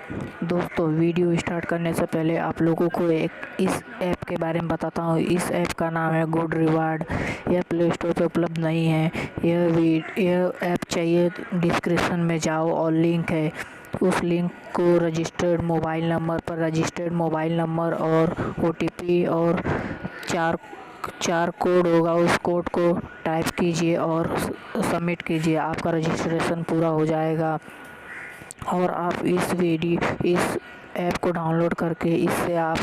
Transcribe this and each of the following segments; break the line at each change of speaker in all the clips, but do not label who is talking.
दोस्तों, video start करने से पहले आप लोगों को एक इस ऐप के बारे में बताता हूँ। इस ऐप का नाम है गुड रिवार्ड। यह प्ले स्टोर पर उपलब्ध नहीं है। यह ऐप चाहिए डिस्क्रिप्शन में जाओ और लिंक है। उस लिंक को रजिस्टर्ड मोबाइल नंबर और OTP और चार कोड होगा, उस कोड को टाइप कीजिए और सबमिट कीजिए। आपका रजिस्ट्रेशन पूरा हो जाएगा और आप इस ऐप को डाउनलोड करके इससे आप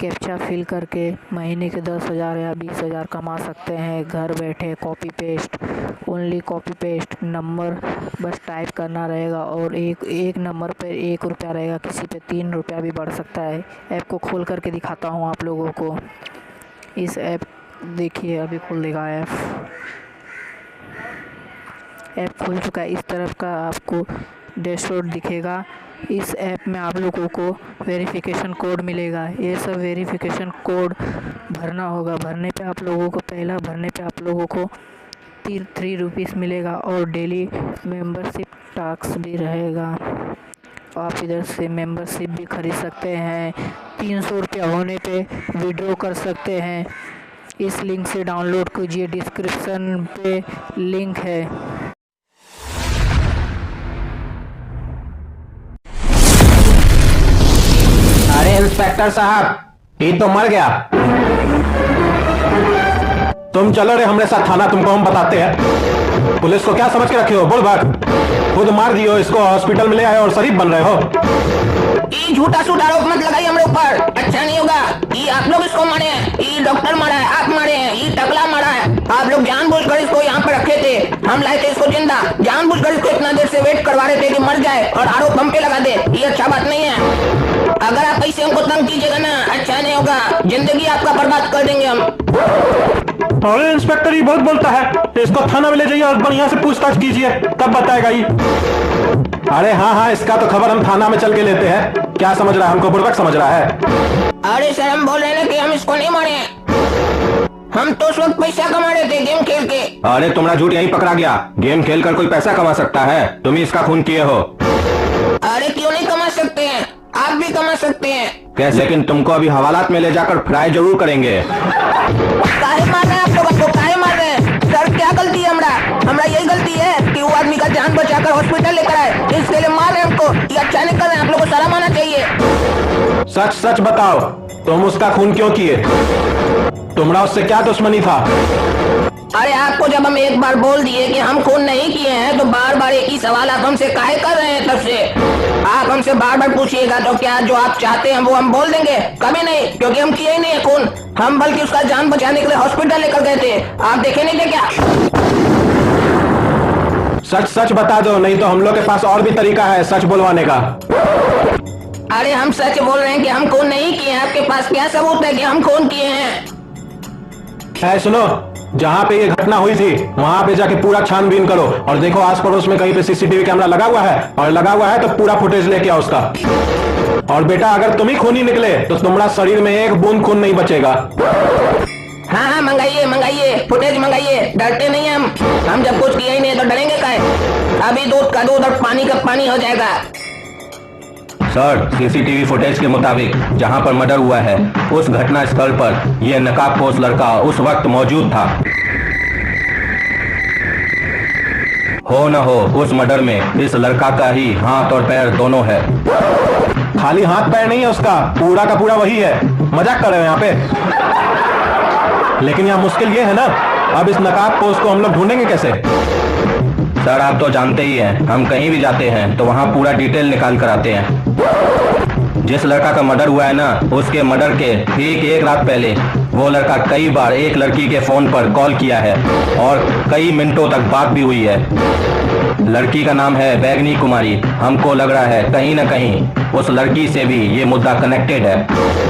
कैप्चा फिल करके महीने के 10,000 या 20,000 कमा सकते हैं घर बैठे। ओनली कॉपी पेस्ट नंबर बस टाइप करना रहेगा और एक नंबर पर 1 रुपया रहेगा, किसी पे 3 रुपया भी बढ़ सकता है। ऐप को खोल करके दिखाता हूँ आप लोगों को। इस ऐप देखिए, अभी खुल देगा ऐप खुल चुका है। इस तरफ का आपको डैशबोर्ड दिखेगा। इस ऐप में आप लोगों को वेरिफिकेशन कोड मिलेगा। ये सब वेरिफिकेशन कोड भरना होगा। भरने पे आप लोगों को 3 रुपीस मिलेगा और डेली मेंबरशिप टैक्स भी रहेगा। आप इधर से मेंबरशिप भी खरीद सकते हैं। 300 रुपया होने पे विड्रॉ कर सकते हैं। इस लिंक से डाउनलोड कीजिए, डिस्क्रिप्शन पे लिंक है।
अरे इंस्पेक्टर साहब, ये तो मर गया। तुम चलो रे हमरे साथ थाना, तुमको हम बताते हैं। पुलिस को क्या समझ के रखे हो? बोल भाग। खुद मार दियो इसको, हॉस्पिटल में ले आए और शरीफ बन रहे हो।
ये झूठा सूट आरोप मत लगाइए हमरे ऊपर, अच्छा नहीं होगा। ये आप लोग इसको मारे हैं, ये डॉक्टर मारा है, आप मारे हैं, ये टकला मारा है। आप लोग जानबूझकर इसको यहाँ पे रखे थे। हम लाए थे इसको जिंदा, जानबूझकर इसको इतना देर से वेट करवा रहे थे कि मर जाए और आरोप हम पे लगा दे। ये अच्छा बात नहीं है। अगर आप ऐसे हमको तंग कीजिएगा ना, अच्छा नहीं होगा। जिंदगी आपका बर्बाद कर देंगे हम।
अरे इंस्पेक्टर, ये बहुत बोलता है। इसको थाना में ले जाइए और बढ़िया से पूछताछ कीजिए, तब बताएगा ये। अरे हाँ, इसका तो खबर हम थाना में चल के लेते हैं। क्या समझ रहा है? हमको बुड़बक समझ रहा है?
अरे सर, हम बोल रहे हैं कि हम इसको नहीं मारे। हम तो उस वक्त पैसा कमा रहे थे गेम खेल के।
अरे तुम्हारा झूठ यहीं पकड़ा गया। गेम खेल कर कोई पैसा कमा सकता है? तुम ही इसका खून किए हो।
अरे क्यों नहीं कमा सकते हैं, आप भी कमा सकते हैं।
कैसे? लेकिन तुमको अभी हवालात में ले जाकर फ्राई जरूर करेंगे।
काहे मार रहे हैं आप लोग? काहे मार रहे हैं सर? क्या गलती है हमरा यही गलती है कि वो आदमी का जान बचाकर हॉस्पिटल लेकर आए, इसके लिए मार रहे हैं हमको। ये अच्छा नहीं कर रहे हैं, आप लोगों को शर्म आना चाहिए।
सच सच बताओ, तुम उसका खून क्यों किए? तुम्हारा उससे क्या दुश्मनी था?
अरे आपको जब हम एक बार बोल दिए कि हम खून नहीं किए हैं, तो बार बार एक ही सवाल आप हमसे काहे कर रहे हैं? तब से आप हमसे बार बार पूछिएगा तो क्या जो आप चाहते हैं वो हम बोल देंगे? कभी नहीं, क्योंकि हम किए ही नहीं है खून। हम बल्कि उसका जान बचाने के लिए हॉस्पिटल लेकर गए थे। आप देखे नहीं थे क्या?
सच सच बता दो, नहीं तो हम लोग के पास और भी तरीका है सच बुलवाने का।
अरे हम सच बोल रहे हैं कि हम खून नहीं किए हैं। आपके पास क्या सबूत है कि हम खून किए हैं?
सुनो, जहाँ पे ये घटना हुई थी वहाँ पे जाके पूरा छानबीन करो और देखो आस पड़ोस में कहीं पे CCTV कैमरा लगा हुआ है, और लगा हुआ है तो पूरा फुटेज लेके आओ उसका। और बेटा, अगर तुम ही खूनी निकले तो तुम्हारा शरीर में एक बूंद खून नहीं बचेगा।
हाँ, मंगाइए फुटेज मंगाइए। डरते नहीं हम जब कुछ किया ही नहीं तो डरेंगे काहे? अभी दूध का दूध और पानी का पानी हो जाएगा।
सर, CCTV फुटेज के मुताबिक जहां पर मर्डर हुआ है उस घटना स्थल पर यह नकाबपोश लड़का उस वक्त मौजूद था। हो न हो उस मर्डर में इस लड़का का ही हाथ और पैर दोनों है। खाली हाथ पैर नहीं है उसका, पूरा का पूरा वही है। मजाक कर रहे हो यहाँ पे? लेकिन यहाँ मुश्किल ये है ना, अब इस नकाबपोश को हम लोग ढूंढेंगे कैसे? सर, आप तो जानते ही हैं, हम कहीं भी जाते हैं तो वहाँ पूरा डिटेल निकाल कर आते हैं। जिस लड़का का मर्डर हुआ है ना, उसके मर्डर के ठीक एक रात पहले वो लड़का कई बार एक लड़की के फोन पर कॉल किया है और कई मिनटों तक बात भी हुई है। लड़की का नाम है बैगनी कुमारी। हमको लग रहा है कहीं ना कहीं उस लड़की से भी ये मुद्दा कनेक्टेड है।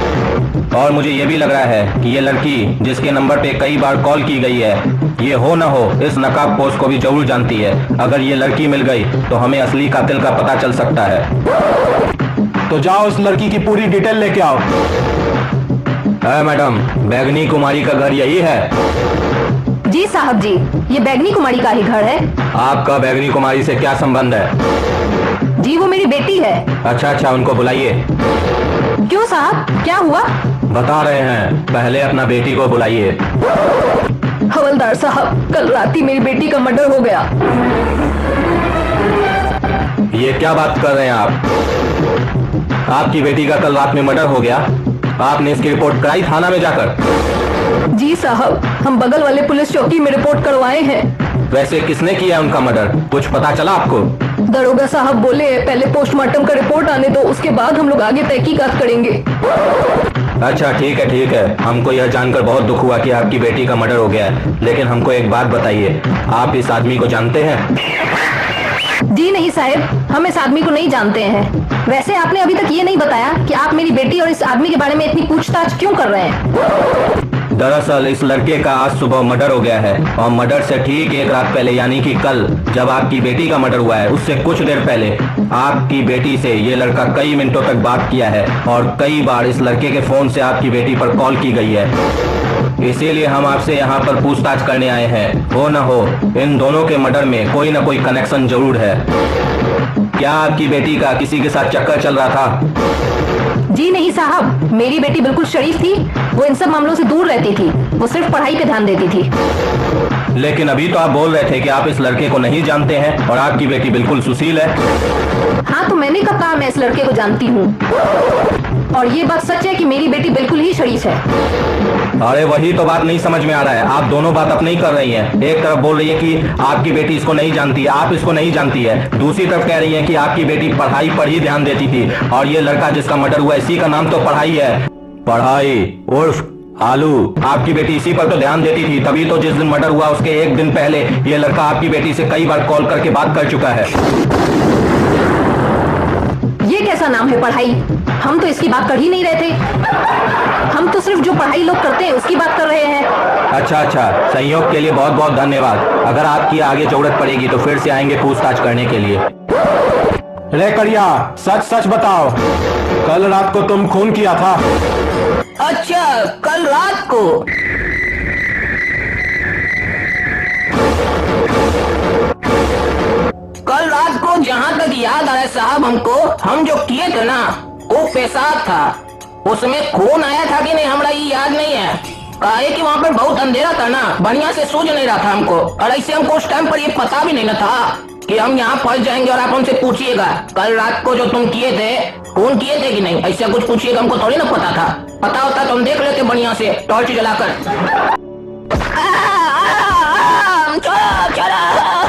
और मुझे ये भी लग रहा है कि ये लड़की जिसके नंबर पे कई बार कॉल की गई है, ये हो ना हो इस नकाबपोश को भी जरूर जानती है। अगर ये लड़की मिल गई तो हमें असली कातिल का पता चल सकता है। तो जाओ उस लड़की की पूरी डिटेल लेके आओ। मैडम, बैगनी कुमारी का घर यही है?
जी साहब जी, ये बैगनी कुमारी का ही घर है।
आपका बैगनी कुमारी से क्या संबंध है?
जी वो मेरी बेटी है।
अच्छा अच्छा, उनको बुलाइए।
क्यों साहब, क्या हुआ?
बता रहे हैं, पहले अपना बेटी को बुलाइए।
हवलदार साहब, कल रात ही मेरी बेटी का मर्डर हो गया।
ये क्या बात कर रहे हैं आप? आपकी बेटी का कल रात में मर्डर हो गया? आपने इसकी रिपोर्ट कराई थाना में जाकर?
जी साहब, हम बगल वाले पुलिस चौकी में रिपोर्ट करवाए हैं।
वैसे किसने किया उनका मर्डर, कुछ पता चला आपको?
दरोगा साहब बोले पहले पोस्टमार्टम का रिपोर्ट आने दो, उसके बाद हम लोग आगे तहकीकात करेंगे।
अच्छा ठीक है, हमको यह जानकर बहुत दुख हुआ कि आपकी बेटी का मर्डर हो गया है। लेकिन हमको एक बात बताइए, आप इस आदमी को जानते हैं?
जी नहीं साहब, हम इस आदमी को नहीं जानते हैं। वैसे आपने अभी तक ये नहीं बताया कि आप मेरी बेटी और इस आदमी के बारे में इतनी पूछताछ क्यों कर रहे हैं?
दरअसल इस लड़के का आज सुबह मर्डर हो गया है, और मर्डर से ठीक एक रात पहले यानी कि कल जब आपकी बेटी का मर्डर हुआ है, उससे कुछ देर पहले आपकी बेटी से ये लड़का कई मिनटों तक बात किया है, और कई बार इस लड़के के फोन से आपकी बेटी पर कॉल की गई है। इसीलिए हम आपसे यहाँ पर पूछताछ करने आए हैं। हो न हो इन दोनों के मर्डर में कोई न कोई कनेक्शन जरूर है। क्या आपकी बेटी का किसी के साथ चक्कर चल रहा था?
जी नहीं साहब, मेरी बेटी बिल्कुल शरीफ थी। वो इन सब मामलों से दूर रहती थी, वो सिर्फ पढ़ाई पे ध्यान देती थी।
लेकिन अभी तो आप बोल रहे थे कि आप इस लड़के को नहीं जानते हैं और आपकी बेटी बिल्कुल सुशील है।
हाँ, तो मैंने कब कहा मैं इस लड़के को जानती हूँ? और ये बात सच है कि मेरी बेटी बिल्कुल ही शरीफ है।
अरे वही तो बात नहीं समझ में आ रहा है, आप दोनों बात अपनी ही कर रही हैं। एक तरफ बोल रही है कि आपकी बेटी इसको नहीं जानती है, आप इसको नहीं जानती है। दूसरी तरफ कह रही है कि आपकी बेटी पढ़ाई पर ही ध्यान देती थी, और ये लड़का जिसका मर्डर हुआ इसी का नाम तो पढ़ाई है। पढ़ाई उर्फ आलू, आपकी बेटी इसी पर तो ध्यान देती थी, तभी तो जिस दिन मर्डर हुआ उसके एक दिन पहले ये लड़का आपकी बेटी से कई बार कॉल करके बात कर चुका है।
ये कैसा नाम है पढ़ाई? हम तो इसकी बात कर ही नहीं रहे थे। हम तो सिर्फ जो पढ़ाई लोग करते हैं उसकी बात कर रहे हैं।
अच्छा, सहयोग के लिए बहुत बहुत धन्यवाद। अगर आपकी आगे जरूरत पड़ेगी तो फिर से आएंगे पूछताछ करने के लिए। रे करिया, सच सच बताओ, कल रात को तुम खून किया था?
अच्छा, कल रात को? कल रात को जहाँ तक याद आ रहा है साहब हमको, हम जो किए थे ना वो पेशाब था। उसमें खून आया था कि नहीं हमरा ये याद नहीं है, काहे कि वहाँ पर बहुत अंधेरा था ना, बढ़िया से सूझ नहीं रहा था हमको। और ऐसे हमको उस टाइम पर ये पता भी नहीं था कि हम यहाँ फंस जाएंगे और आप हमसे पूछिएगा कल रात को जो तुम किए थे खून किए थे कि नहीं, ऐसा कुछ पूछिएगा। हमको थोड़ी ना पता था, पता होता तो हम देख लेते बढ़िया से टॉर्च जलाकर। चलो